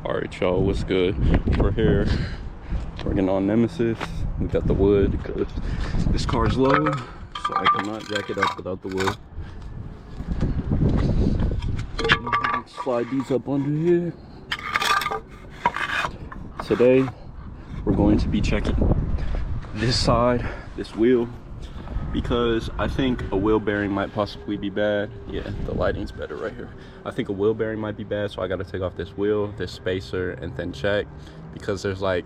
Alright y'all, what's good? We're here working on Nemesis. We got the wood because this car is low, so I cannot jack it up without the wood. Slide these up under here. Today we're going to be checking this side, this wheel, because I think a wheel bearing might possibly be bad. Yeah, the lighting's better right here. I think a wheel bearing might be bad, so I got to take off this wheel, this spacer, and then check, because there's like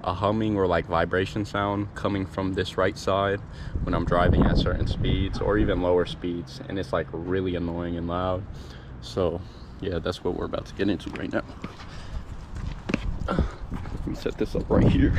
a humming or like vibration sound coming from this right side when I'm driving at certain speeds or even lower speeds, and it's like really annoying and loud. So yeah, that's what we're about to get into right now. Let me set this up right here.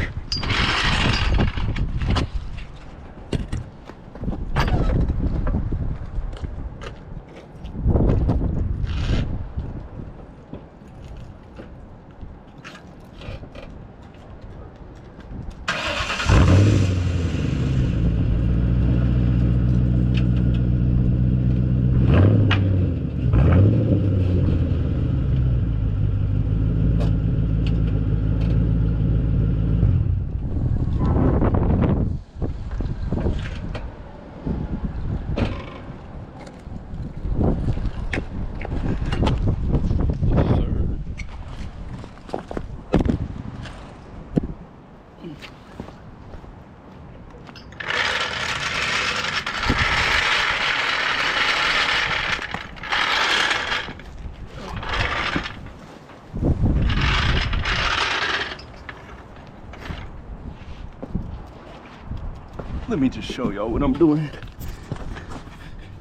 Let me just show y'all what I'm doing.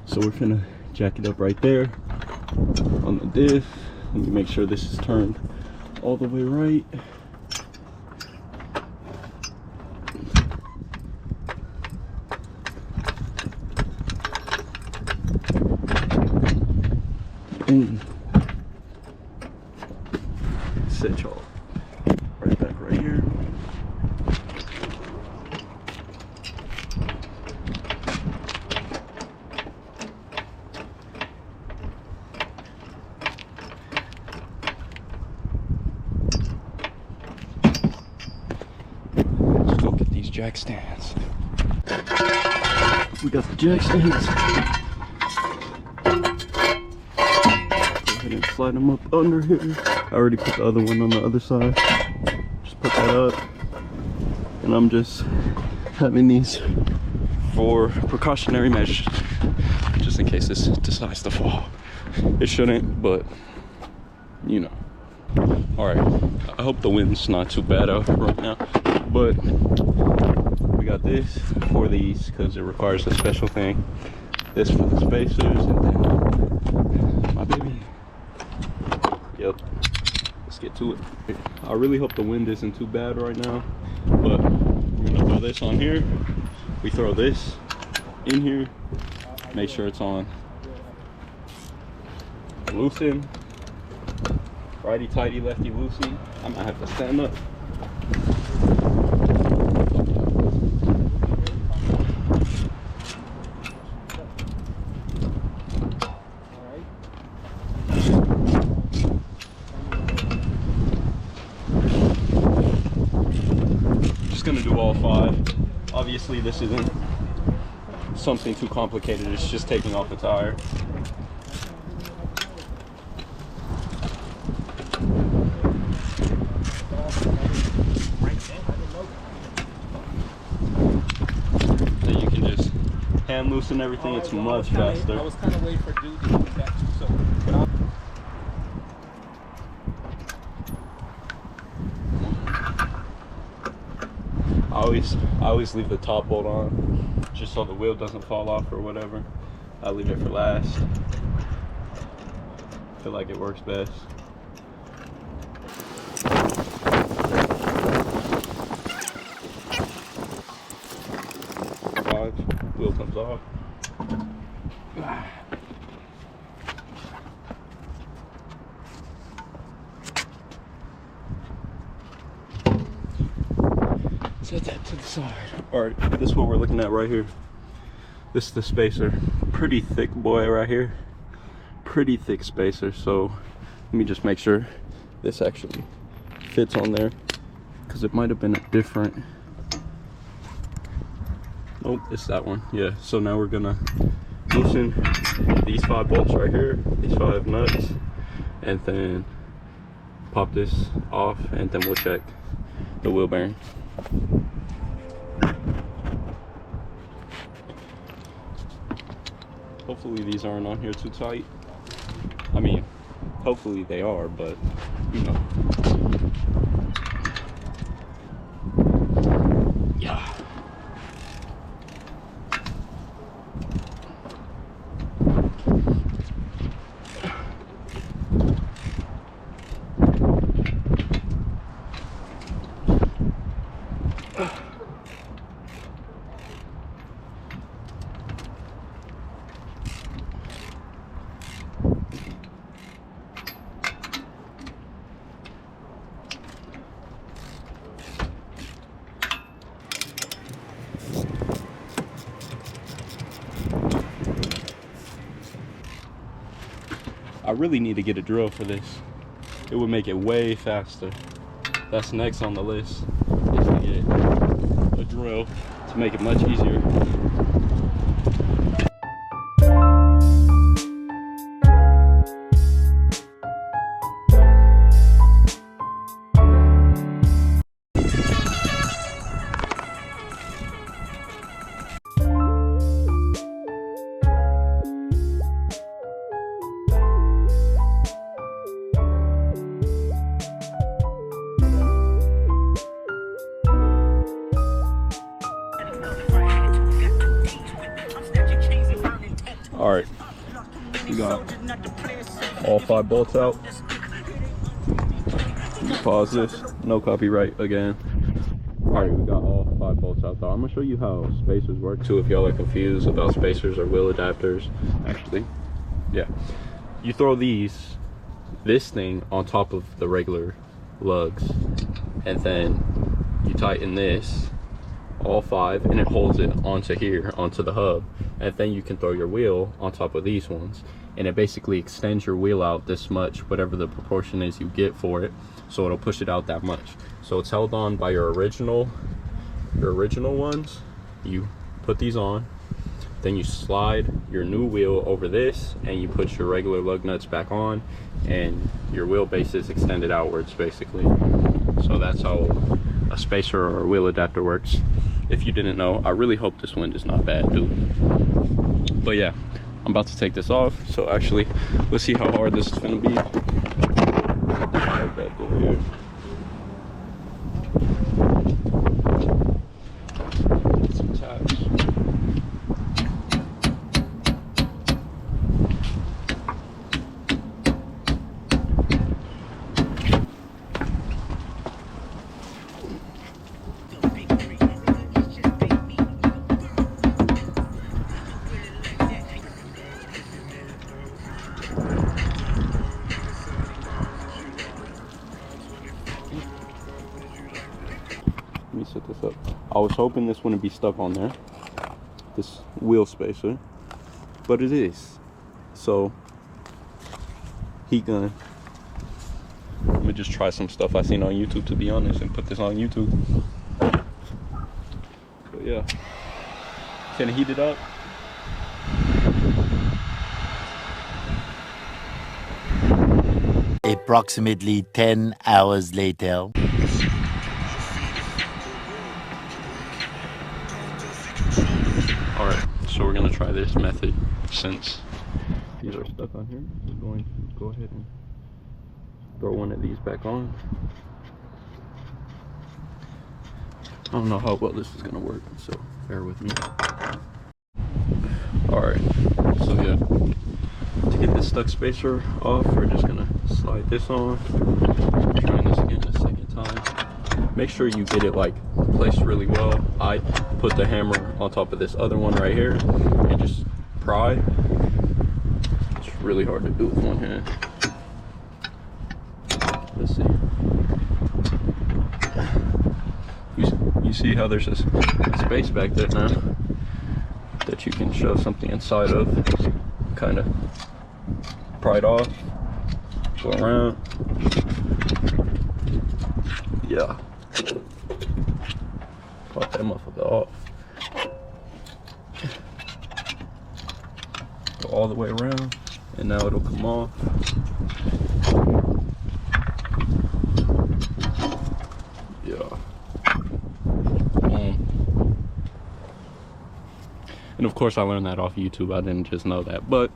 So we're finna jack it up right there on the diff. Let me make sure this is turned all the way right. Boom. Set y'all right back right here. Jack stands. We got the jack stands. Go ahead and slide them up under here. I already put the other one on the other side. Just put that up. And I'm just having these for precautionary measures, just in case this decides to fall. It shouldn't, but you know. Alright, I hope the wind's not too bad out right now, but we got this for these because it requires a special thing. This for the spacers, and then my baby. Yep, let's get to it. I really hope the wind isn't too bad right now, but we're gonna throw this on here. We throw this in here, make sure it's on. Loosen. Righty tighty, lefty loosey. I might have to stand up. Just gonna do all 5. Obviously this isn't something too complicated, it's just taking off a tire. Hand loosen everything, it's much faster. I was kind of waiting for dude to do that too, so. I always leave the top bolt on, just so the wheel doesn't fall off or whatever. I leave it for last. I feel like it works best. Wheel comes off. Set that to the side. All right, this is what we're looking at right here. This is the spacer. Pretty thick boy right here. Pretty thick spacer. So let me just make sure this actually fits on there, because it might have been a different. Oh, it's that one. Yeah, so now we're gonna loosen these 5 bolts right here, these 5 nuts, and then pop this off, and then we'll check the wheel bearing. Hopefully these aren't on here too tight. I mean, hopefully they are, but you know. Yeah. I really need to get a drill for this. It would make it way faster. That's next on the list, is to get a drill to make it much easier. All right, we got all 5 bolts out. Pause this, no copyright again. All right, we got all 5 bolts out though. I'm gonna show you how spacers work too, if y'all are confused about spacers or wheel adapters. Actually, yeah, you throw this thing on top of the regular lugs, and then you tighten this, all 5, and it holds it onto here, onto the hub, and then you can throw your wheel on top of these ones, and it basically extends your wheel out this much, whatever the proportion is you get for it, so it'll push it out that much. So it's held on by your original ones. You put these on, then you slide your new wheel over this, and you put your regular lug nuts back on, and your wheelbase is extended outwards basically. So that's how a spacer or a wheel adapter works. If you didn't know, I really hope this wind is not bad, dude. But yeah, I'm about to take this off. So actually, let's see how hard this is gonna be. Like that door here. Some taps. Let me set this up. I was hoping this wouldn't be stuck on there, this wheel spacer, but it is. So, heat gun. Let me just try some stuff I seen on YouTube, to be honest, and put this on YouTube. But yeah, can I heat it up? Approximately 10 hours later. Alright, so we're gonna try this method since these are stuck on here. We're going to go ahead and throw one of these back on. I don't know how well this is gonna work, so bear with me. Alright, so yeah, to get this stuck spacer off, we're just gonna slide this on. Trying this again a second time. Make sure you get it like placed really well. I put the hammer on top of this other one right here and just pry. It's really hard to do with one hand. Let's see. You see how there's this space back there now that you can shove something inside of. Kind of pry it off, go around, Yeah. Pop that motherfucker off. Go all the way around, and now it'll come off. Yeah. And of course I learned that off YouTube. I didn't just know that, but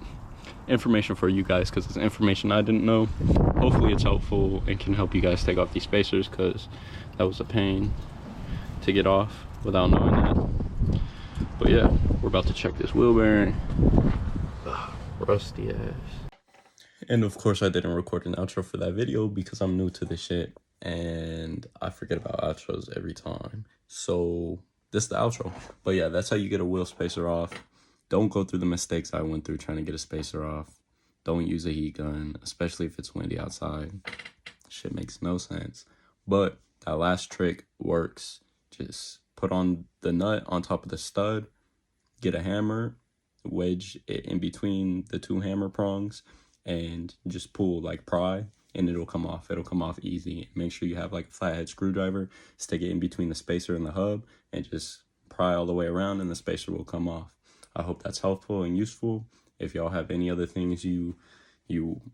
information for you guys, because it's information I didn't know. Hopefully it's helpful and can help you guys take off these spacers, because that was a pain to get off without knowing that. But yeah, we're about to check this wheel bearing. Ugh, rusty ass. And of course I didn't record an outro for that video because I'm new to this shit and I forget about outros every time. So this is the outro. But yeah, that's how you get a wheel spacer off. Don't go through the mistakes I went through trying to get a spacer off. Don't use a heat gun, especially if it's windy outside. Shit makes no sense. But that last trick works. Just put on the nut on top of the stud, get a hammer, wedge it in between the two hammer prongs, and just pull, like pry, and it'll come off. It'll come off easy. Make sure you have like a flathead screwdriver, stick it in between the spacer and the hub, and just pry all the way around and the spacer will come off. I hope that's helpful and useful. If y'all have any other things you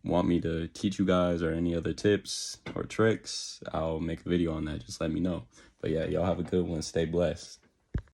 want me to teach you guys, or any other tips or tricks, I'll make a video on that. Just let me know. But yeah, y'all have a good one. Stay blessed.